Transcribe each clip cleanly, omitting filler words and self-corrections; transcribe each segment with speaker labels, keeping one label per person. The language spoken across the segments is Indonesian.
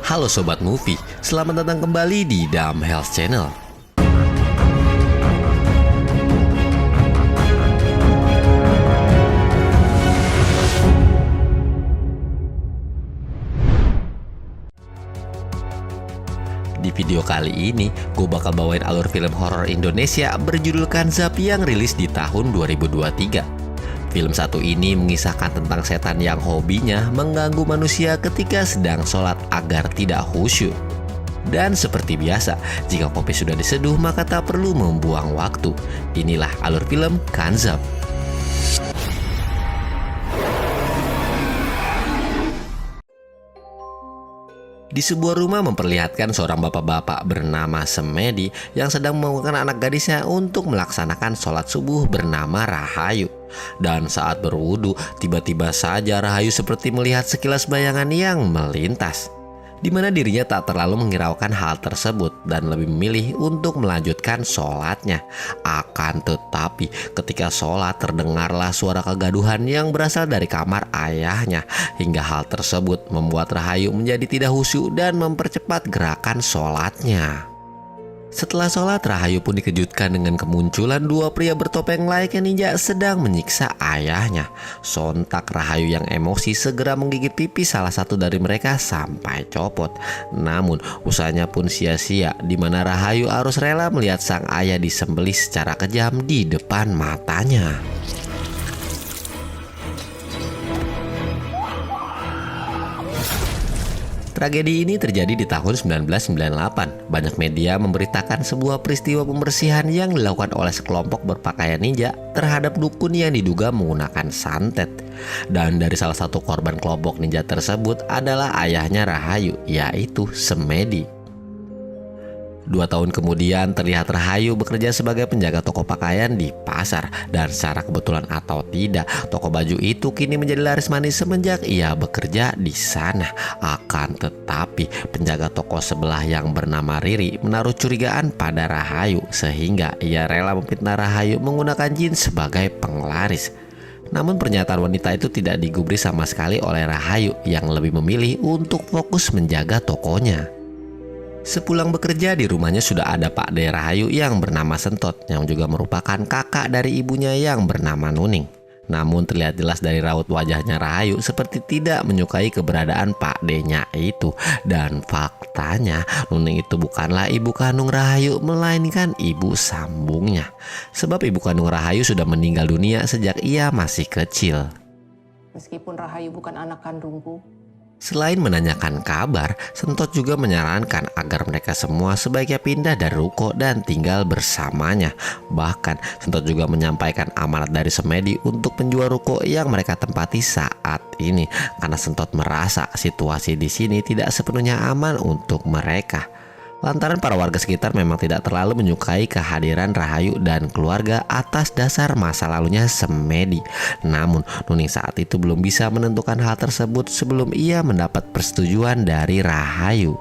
Speaker 1: Halo Sobat Movie, selamat datang kembali di Dumb Health Channel. Di video kali ini, gue bakal bawain alur film horor Indonesia berjudul Kanzab yang rilis di tahun 2023. Film satu ini mengisahkan tentang setan yang hobinya mengganggu manusia ketika sedang sholat agar tidak khusyuk. Dan seperti biasa, jika kopi sudah diseduh maka tak perlu membuang waktu. Inilah alur film Kanzab. Di sebuah rumah memperlihatkan seorang bapak-bapak bernama Semedi yang sedang membangunkan anak gadisnya untuk melaksanakan sholat subuh bernama Rahayu. Dan saat berwudu, tiba-tiba saja Rahayu seperti melihat sekilas bayangan yang melintas, di mana dirinya tak terlalu menghiraukan hal tersebut dan lebih memilih untuk melanjutkan sholatnya. Akan tetapi ketika sholat terdengarlah suara kegaduhan yang berasal dari kamar ayahnya, hingga hal tersebut membuat Rahayu menjadi tidak khusyuk dan mempercepat gerakan sholatnya. Setelah sholat, Rahayu pun dikejutkan dengan kemunculan dua pria bertopeng layaknya ninja sedang menyiksa ayahnya. Sontak Rahayu yang emosi segera menggigit pipi salah satu dari mereka sampai copot. Namun usahanya pun sia-sia, di mana Rahayu harus rela melihat sang ayah disembelih secara kejam di depan matanya. Tragedi ini terjadi di tahun 1998. Banyak media memberitakan sebuah peristiwa pembersihan yang dilakukan oleh sekelompok berpakaian ninja terhadap dukun yang diduga menggunakan santet. Dan dari salah satu korban kelompok ninja tersebut adalah ayahnya Rahayu, yaitu Semedi. 2 tahun kemudian terlihat Rahayu bekerja sebagai penjaga toko pakaian di pasar. Dan secara kebetulan atau tidak, toko baju itu kini menjadi laris manis semenjak ia bekerja di sana. Akan tetapi penjaga toko sebelah yang bernama Riri menaruh curigaan pada Rahayu, sehingga ia rela memfitnah Rahayu menggunakan jin sebagai penglaris. Namun pernyataan wanita itu tidak digubris sama sekali oleh Rahayu yang lebih memilih untuk fokus menjaga tokonya. Sepulang bekerja di rumahnya sudah ada Pak De Rahayu yang bernama Sentot, yang juga merupakan kakak dari ibunya yang bernama Nuning. Namun terlihat jelas dari raut wajahnya Rahayu seperti tidak menyukai keberadaan Pak D-nya itu. Dan faktanya Nuning itu bukanlah ibu kandung Rahayu, melainkan ibu sambungnya. Sebab ibu kandung Rahayu sudah meninggal dunia sejak ia masih kecil.
Speaker 2: Meskipun Rahayu bukan anak kandungku.
Speaker 1: Selain menanyakan kabar, Sentot juga menyarankan agar mereka semua sebaiknya pindah dari ruko dan tinggal bersamanya. Bahkan Sentot juga menyampaikan amanat dari Semedi untuk penjual ruko yang mereka tempati saat ini, karena Sentot merasa situasi di sini tidak sepenuhnya aman untuk mereka. Lantaran para warga sekitar memang tidak terlalu menyukai kehadiran Rahayu dan keluarga atas dasar masa lalunya Semedi. Namun Nuning saat itu belum bisa menentukan hal tersebut sebelum ia mendapat persetujuan dari Rahayu.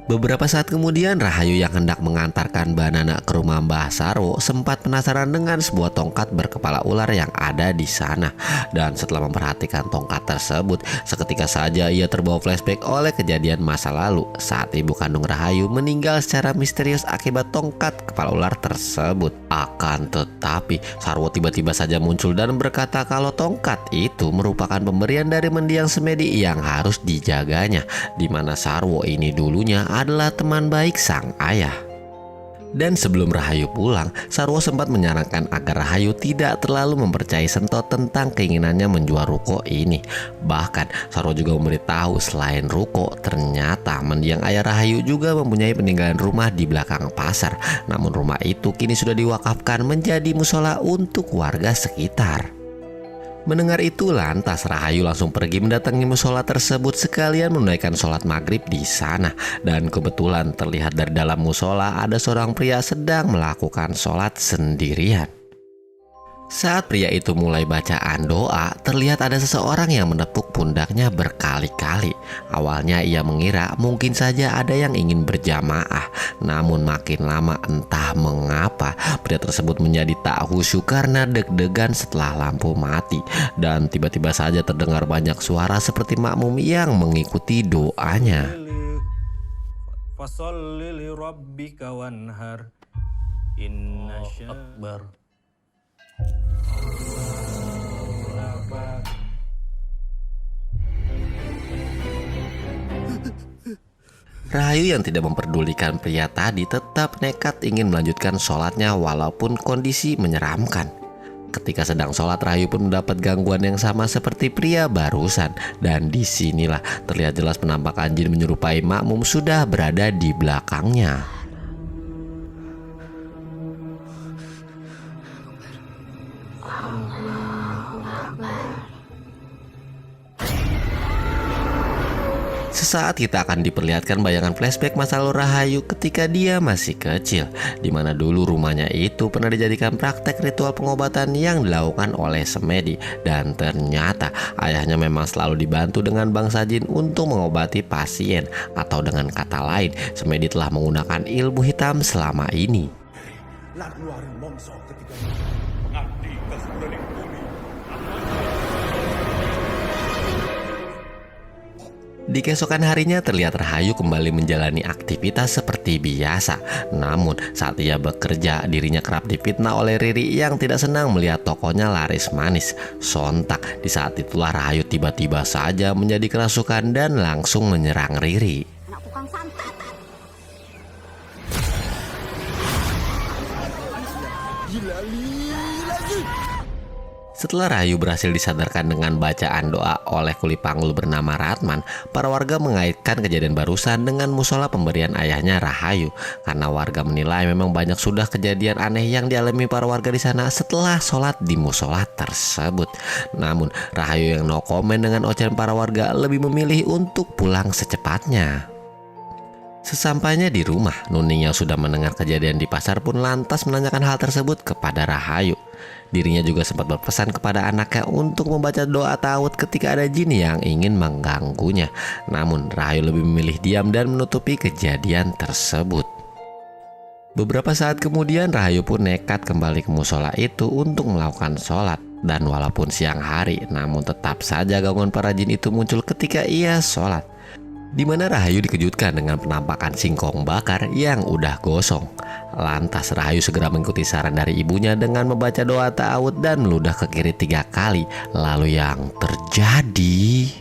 Speaker 1: Beberapa saat kemudian, Rahayu yang hendak mengantarkan Banana ke rumah Mbah Sarwo sempat penasaran dengan sebuah tongkat berkepala ular yang ada di sana. Dan setelah memperhatikan tongkat tersebut, seketika saja ia terbawa flashback oleh kejadian masa lalu saat ibu kandung Rahayu meninggal secara misterius akibat tongkat kepala ular tersebut. Akan tetapi Sarwo tiba-tiba saja muncul dan berkata kalau tongkat itu merupakan pemberian dari mendiang Semedi yang harus dijaganya, di mana Sarwo ini dulunya adalah teman baik sang ayah. Dan sebelum Rahayu pulang, Sarwo sempat menyarankan agar Rahayu tidak terlalu mempercayai Sentot tentang keinginannya menjual ruko ini. Bahkan Sarwo juga memberitahu selain ruko, ternyata mendiang ayah Rahayu juga mempunyai peninggalan rumah di belakang pasar. Namun rumah itu kini sudah diwakafkan menjadi musola untuk warga sekitar. Mendengar itu lantas Rahayu langsung pergi mendatangi musola tersebut sekalian menunaikan sholat maghrib di sana. Dan kebetulan terlihat dari dalam musola ada seorang pria sedang melakukan sholat sendirian. Saat pria itu mulai bacaan doa, terlihat ada seseorang yang menepuk pundaknya berkali-kali. Awalnya ia mengira mungkin saja ada yang ingin berjamaah, namun makin lama entah mengapa pria tersebut menjadi tak khusyuk karena deg-degan setelah lampu mati. Dan tiba-tiba saja terdengar banyak suara seperti makmum yang mengikuti doanya.
Speaker 3: Fasholli li rabbika wanhar. Inna akbar.
Speaker 1: Rahayu yang tidak memperdulikan pria tadi tetap nekat ingin melanjutkan sholatnya walaupun kondisi menyeramkan. Ketika sedang sholat, Rahayu pun mendapat gangguan yang sama seperti pria barusan. Dan disinilah terlihat jelas penampakan jin menyerupai makmum sudah berada di belakangnya. Sesaat kita akan diperlihatkan bayangan flashback masa lalu Rahayu ketika dia masih kecil, di mana dulu rumahnya itu pernah dijadikan praktek ritual pengobatan yang dilakukan oleh semedi. Dan ternyata ayahnya memang selalu dibantu dengan bangsa jin untuk mengobati pasien, atau dengan kata lain, semedi telah menggunakan ilmu hitam selama ini. Di keesokan harinya terlihat Rahayu kembali menjalani aktivitas seperti biasa. Namun saat ia bekerja, dirinya kerap difitnah oleh Riri yang tidak senang melihat tokonya laris manis. Sontak di saat itulah Rahayu tiba-tiba saja menjadi kerasukan dan langsung menyerang Riri.
Speaker 4: Anak tukang santet.
Speaker 1: Setelah Rahayu berhasil disadarkan dengan bacaan doa oleh kuli panggul bernama Ratman, para warga mengaitkan kejadian barusan dengan musola pemberian ayahnya Rahayu, karena warga menilai memang banyak sudah kejadian aneh yang dialami para warga di sana setelah sholat di musola tersebut. Namun Rahayu yang no comment dengan ocehan para warga lebih memilih untuk pulang secepatnya. Sesampainya di rumah, Nuning yang sudah mendengar kejadian di pasar pun lantas menanyakan hal tersebut kepada Rahayu. Dirinya juga sempat berpesan kepada anaknya untuk membaca doa ta'awudz ketika ada jin yang ingin mengganggunya. Namun Rahayu lebih memilih diam dan menutupi kejadian tersebut. Beberapa saat kemudian Rahayu pun nekat kembali ke musola itu untuk melakukan sholat. Dan walaupun siang hari, namun tetap saja gangguan para jin itu muncul ketika ia sholat, di mana Rahayu dikejutkan dengan penampakan singkong bakar yang udah gosong. Lantas Rahayu segera mengikuti saran dari ibunya dengan membaca doa ta'awudz dan meludah ke kiri 3 kali. Lalu yang terjadi,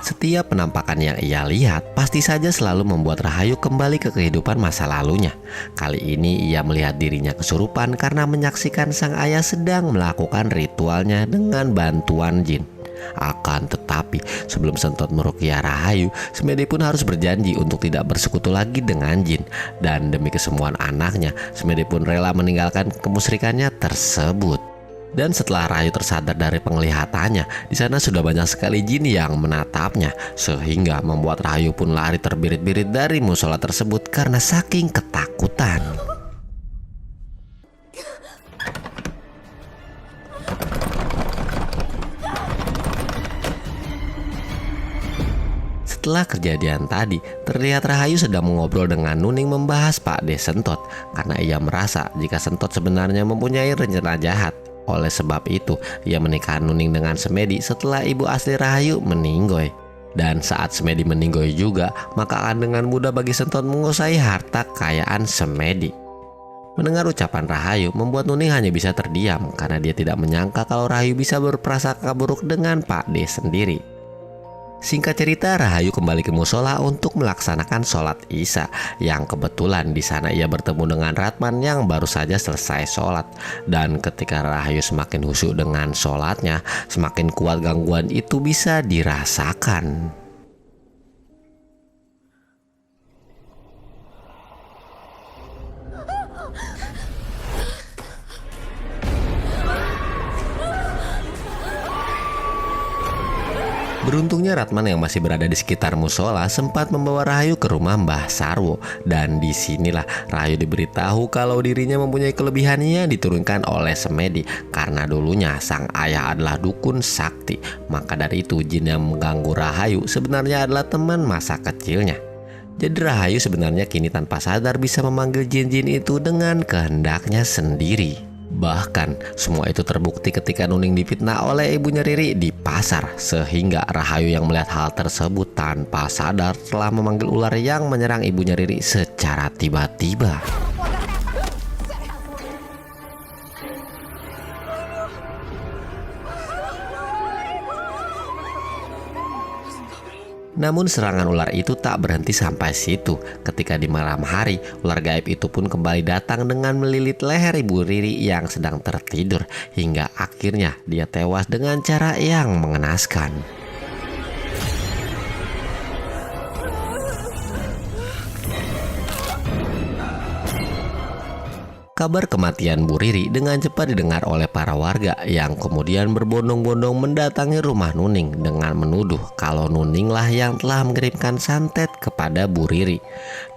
Speaker 1: setiap penampakan yang ia lihat pasti saja selalu membuat Rahayu kembali ke kehidupan masa lalunya. Kali ini ia melihat dirinya kesurupan karena menyaksikan sang ayah sedang melakukan ritualnya dengan bantuan jin. Akan tetapi sebelum Sentot meruqyah Rahayu, semedi pun harus berjanji untuk tidak bersekutu lagi dengan jin. Dan demi kesembuhan anaknya, semedi pun rela meninggalkan kemusyrikannya tersebut. Dan setelah Rahayu tersadar dari penglihatannya, di sana sudah banyak sekali jin yang menatapnya, sehingga membuat Rahayu pun lari terbirit-birit dari musola tersebut karena saking ketakutan. Setelah kejadian tadi, terlihat Rahayu sedang mengobrol dengan Nuning membahas Pak De Sentot, karena ia merasa jika Sentot sebenarnya mempunyai rencana jahat. Oleh sebab itu, ia menikah Nuning dengan semedi setelah ibu asli Rahayu meninggoy. Dan saat semedi meninggoy juga, maka akan dengan mudah bagi Sentot menguasai harta kekayaan semedi. Mendengar ucapan Rahayu membuat Nuning hanya bisa terdiam karena dia tidak menyangka kalau Rahayu bisa berprasangka buruk dengan Pak De sendiri. Singkat cerita, Rahayu kembali ke musola untuk melaksanakan sholat Isya, yang kebetulan di sana ia bertemu dengan Ratman yang baru saja selesai sholat. Dan ketika Rahayu semakin khusyuk dengan sholatnya, semakin kuat gangguan itu bisa dirasakan. Beruntungnya Ratman yang masih berada di sekitar musola sempat membawa Rahayu ke rumah Mbah Sarwo, dan disinilah Rahayu diberitahu kalau dirinya mempunyai kelebihan yang diturunkan oleh Semedi karena dulunya sang ayah adalah dukun sakti. Maka dari itu jin yang mengganggu Rahayu sebenarnya adalah teman masa kecilnya. Jadi Rahayu sebenarnya kini tanpa sadar bisa memanggil jin-jin itu dengan kehendaknya sendiri. Bahkan semua itu terbukti ketika Nuning difitnah oleh ibunya Riri di pasar, sehingga Rahayu yang melihat hal tersebut tanpa sadar telah memanggil ular yang menyerang ibunya Riri secara tiba-tiba. Namun serangan ular itu tak berhenti sampai situ. Ketika di malam hari, ular gaib itu pun kembali datang dengan melilit leher ibu Riri yang sedang tertidur, hingga akhirnya dia tewas dengan cara yang mengenaskan. Kabar kematian Bu Riri dengan cepat didengar oleh para warga yang kemudian berbondong-bondong mendatangi rumah Nuning dengan menuduh kalau Nuninglah yang telah mengirimkan santet kepada Bu Riri.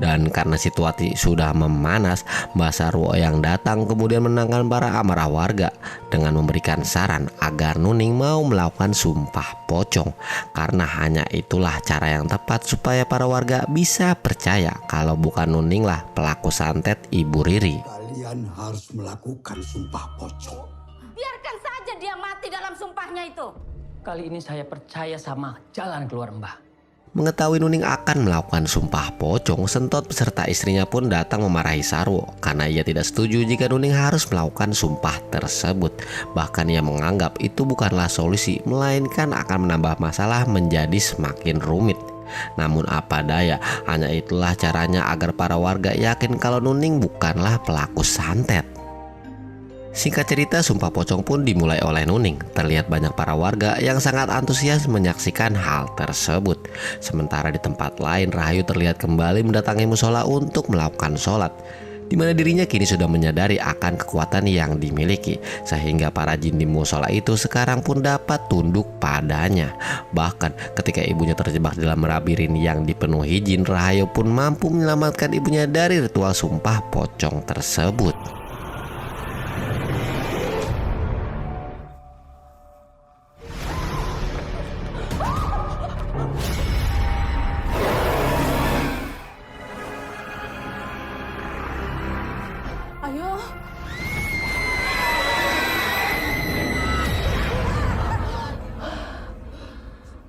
Speaker 1: Dan karena situasi sudah memanas, Mbah Sarwo yang datang kemudian menenangkan para amarah warga dengan memberikan saran agar Nuning mau melakukan sumpah pocong, karena hanya itulah cara yang tepat supaya para warga bisa percaya kalau bukan Nuninglah pelaku santet Ibu Riri.
Speaker 4: Kalian harus melakukan sumpah pocong.
Speaker 5: Biarkan saja dia mati dalam sumpahnya itu.
Speaker 6: Kali ini saya percaya sama jalan keluar Mbah.
Speaker 1: Mengetahui Nuning akan melakukan sumpah pocong, Sentot beserta istrinya pun datang memarahi Sarwo karena ia tidak setuju jika Nuning harus melakukan sumpah tersebut. Bahkan ia menganggap itu bukanlah solusi, melainkan akan menambah masalah menjadi semakin rumit. Namun apa daya, hanya itulah caranya agar para warga yakin kalau Nuning bukanlah pelaku santet. Singkat cerita, sumpah pocong pun dimulai oleh Nuning. Terlihat banyak para warga yang sangat antusias menyaksikan hal tersebut. Sementara di tempat lain, Rahayu terlihat kembali mendatangi musola untuk melakukan sholat, di mana dirinya kini sudah menyadari akan kekuatan yang dimiliki, sehingga para jin di musola itu sekarang pun dapat tunduk padanya. Bahkan ketika ibunya terjebak dalam labirin yang dipenuhi jin, Rahayu pun mampu menyelamatkan ibunya dari ritual sumpah pocong tersebut.
Speaker 2: Ayo.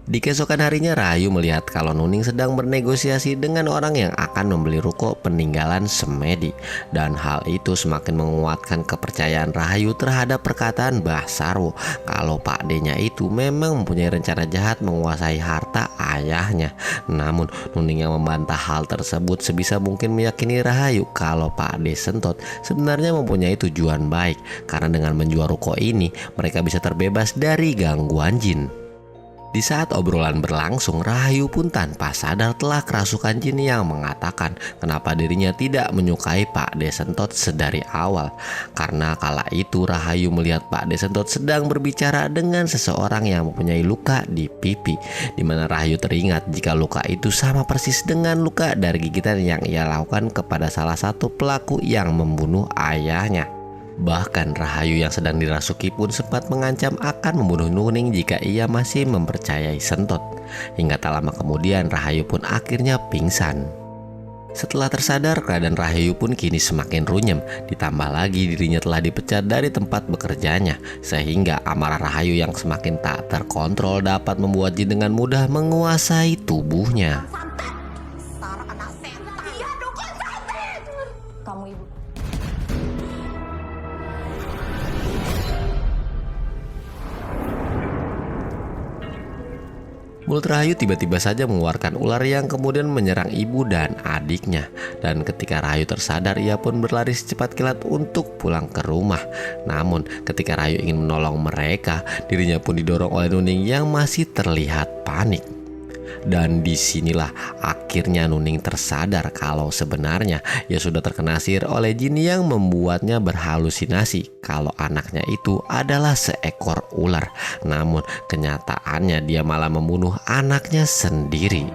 Speaker 1: Di keesokan harinya, Rahayu melihat kalau Nuning sedang bernegosiasi dengan orang yang akan membeli ruko peninggalan Semedi. Dan hal itu semakin menguatkan kepercayaan Rahayu terhadap perkataan Mbah Sarwo kalau Pak D-nya itu memang mempunyai rencana jahat menguasai harta ayahnya. Namun Nuning yang membantah hal tersebut sebisa mungkin meyakini Rahayu kalau Pak D Sentot sebenarnya mempunyai tujuan baik, karena dengan menjual ruko ini mereka bisa terbebas dari gangguan jin. Di saat obrolan berlangsung, Rahayu pun tanpa sadar telah kerasukan jin yang mengatakan kenapa dirinya tidak menyukai Pak D Sentot sedari awal. Karena kala itu Rahayu melihat Pak D Sentot sedang berbicara dengan seseorang yang mempunyai luka di pipi, di mana Rahayu teringat jika luka itu sama persis dengan luka dari gigitan yang ia lakukan kepada salah satu pelaku yang membunuh ayahnya. Bahkan Rahayu yang sedang dirasuki pun sempat mengancam akan membunuh Nuning jika ia masih mempercayai Sentot. Hingga tak lama kemudian Rahayu pun akhirnya pingsan. Setelah tersadar, keadaan Rahayu pun kini semakin runyem. Ditambah lagi dirinya telah dipecat dari tempat bekerjanya, sehingga amarah Rahayu yang semakin tak terkontrol dapat membuat jin dengan mudah menguasai tubuhnya.
Speaker 5: Santet. Dasar anak setan. Iya dukun santet. Kamu ibu.
Speaker 1: Mulut Rahayu tiba-tiba saja mengeluarkan ular yang kemudian menyerang ibu dan adiknya. Dan ketika Rahayu tersadar, ia pun berlari secepat kilat untuk pulang ke rumah. Namun ketika Rahayu ingin menolong mereka, dirinya pun didorong oleh Nuning yang masih terlihat panik. Dan disinilah akhirnya Nuning tersadar kalau sebenarnya ia sudah terkena sihir oleh jin yang membuatnya berhalusinasi kalau anaknya itu adalah seekor ular. Namun kenyataannya dia malah membunuh anaknya sendiri.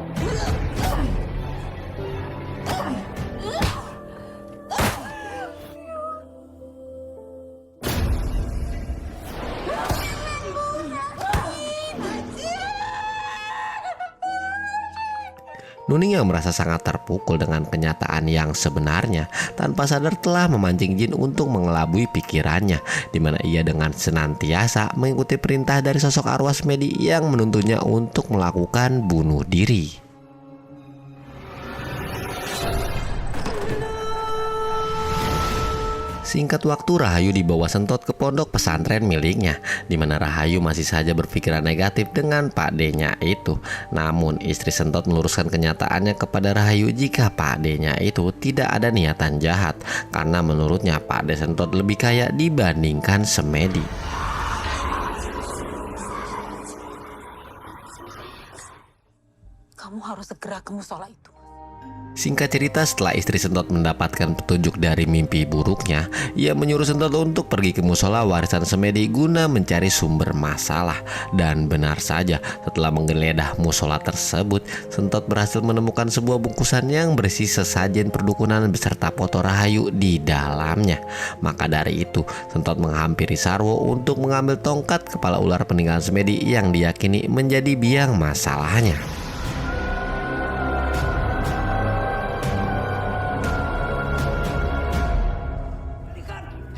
Speaker 1: Nuning yang merasa sangat terpukul dengan kenyataan yang sebenarnya, tanpa sadar telah memancing jin untuk mengelabui pikirannya, di mana ia dengan senantiasa mengikuti perintah dari sosok arwah Semedi yang menuntunnya untuk melakukan bunuh diri. Singkat waktu Rahayu dibawa Sentot ke pondok pesantren miliknya, di mana Rahayu masih saja berpikiran negatif dengan Pak D-nya itu. Namun istri Sentot meluruskan kenyataannya kepada Rahayu jika Pak D-nya itu tidak ada niatan jahat, karena menurutnya Pak D Sentot lebih kaya dibandingkan Semedi.
Speaker 5: Kamu harus segera ke musola itu.
Speaker 1: Singkat cerita, setelah istri Sentot mendapatkan petunjuk dari mimpi buruknya, ia menyuruh Sentot untuk pergi ke musola warisan Semedi guna mencari sumber masalah. Dan benar saja, setelah menggeledah musola tersebut, Sentot berhasil menemukan sebuah bungkusan yang berisi sesajen perdukunan beserta foto Rahayu di dalamnya. Maka dari itu, Sentot menghampiri Sarwo untuk mengambil tongkat kepala ular peninggalan Semedi yang diyakini menjadi biang masalahnya.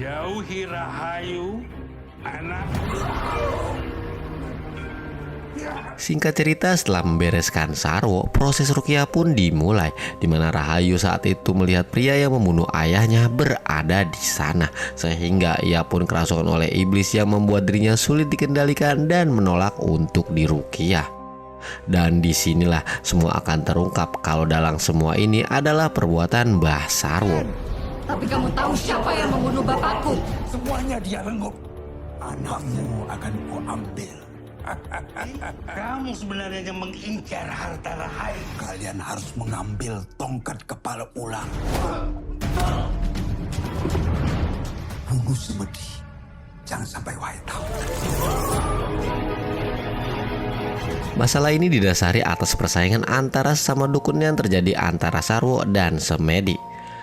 Speaker 7: Jauhi Rahayu, anak.
Speaker 1: Singkat cerita, setelah membereskan Sarwo, proses ruqyah pun dimulai, di mana Rahayu saat itu melihat pria yang membunuh ayahnya berada di sana, sehingga ia pun kerasukan oleh iblis yang membuat dirinya sulit dikendalikan dan menolak untuk diruqyah. Dan disinilah semua akan terungkap kalau dalang semua ini adalah perbuatan Mbah Sarwo.
Speaker 5: Tapi kamu tahu siapa yang membunuh bapakku?
Speaker 4: Semuanya dia renggut. Anakmu akan kuambil.
Speaker 7: Kamu sebenarnya yang mengincar harta Rahayu.
Speaker 4: Kalian harus mengambil tongkat kepala ular. Bunuh Semedi. Jangan sampai Wahai tahu.
Speaker 1: Masalah ini didasari atas persaingan antara sesama dukun yang terjadi antara Sarwo dan Semedi.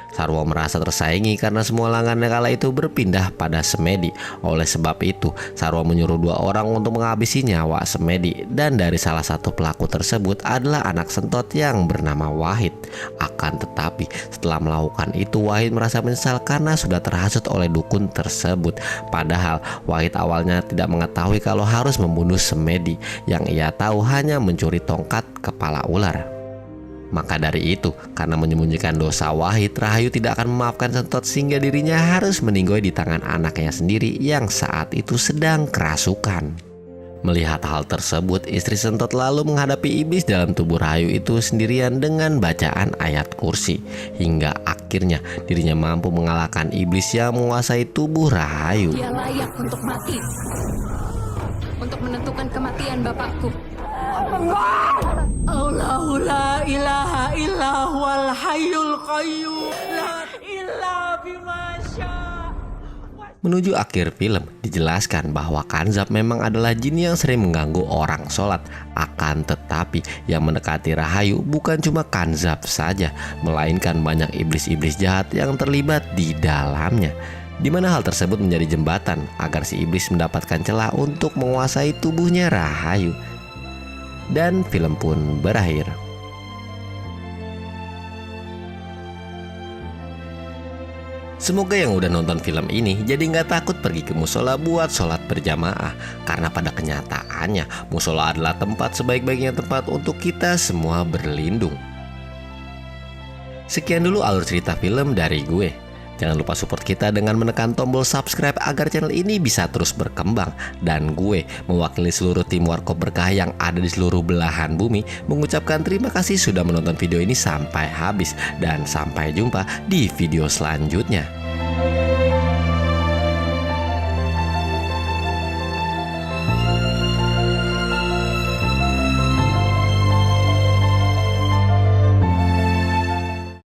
Speaker 1: Sarwo merasa tersaingi karena semua langgannya kala itu berpindah pada Semedi. Oleh sebab itu, Sarwo menyuruh 2 orang untuk menghabisi nyawa Semedi, dan dari salah satu pelaku tersebut adalah anak Sentot yang bernama Wahid. Akan tetapi, setelah melakukan itu, Wahid merasa menyesal karena sudah terhasut oleh dukun tersebut. Padahal Wahid awalnya tidak mengetahui kalau harus membunuh Semedi. Yang ia tahu hanya mencuri tongkat kepala ular. Maka dari itu, karena menyembunyikan dosa Wahid, Rahayu tidak akan memaafkan Sentot sehingga dirinya harus meninggoy di tangan anaknya sendiri yang saat itu sedang kerasukan. Melihat hal tersebut, istri Sentot lalu menghadapi iblis dalam tubuh Rahayu itu sendirian dengan bacaan ayat kursi. Hingga akhirnya dirinya mampu mengalahkan iblis yang menguasai tubuh Rahayu.
Speaker 5: Dia layak untuk mati. Untuk menentukan kematian bapakku.
Speaker 6: Allahu la ilaha illa huwal hayyul qayyum la ilaha bimasya.
Speaker 1: Menuju akhir film, dijelaskan bahwa Kanzab memang adalah jin yang sering mengganggu orang sholat. Akan tetapi yang mendekati Rahayu bukan cuma Kanzab saja, melainkan banyak iblis-iblis jahat yang terlibat di dalamnya. Di mana hal tersebut menjadi jembatan agar si iblis mendapatkan celah untuk menguasai tubuhnya Rahayu. Dan film pun berakhir. Semoga yang udah nonton film ini jadi nggak takut pergi ke musola buat sholat berjamaah. Karena pada kenyataannya musola adalah tempat sebaik-baiknya tempat untuk kita semua berlindung. Sekian dulu alur cerita film dari gue. Jangan lupa support kita dengan menekan tombol subscribe agar channel ini bisa terus berkembang. Dan gue mewakili seluruh tim Warkop Berkah yang ada di seluruh belahan bumi mengucapkan terima kasih sudah menonton video ini sampai habis. Dan sampai jumpa di video selanjutnya.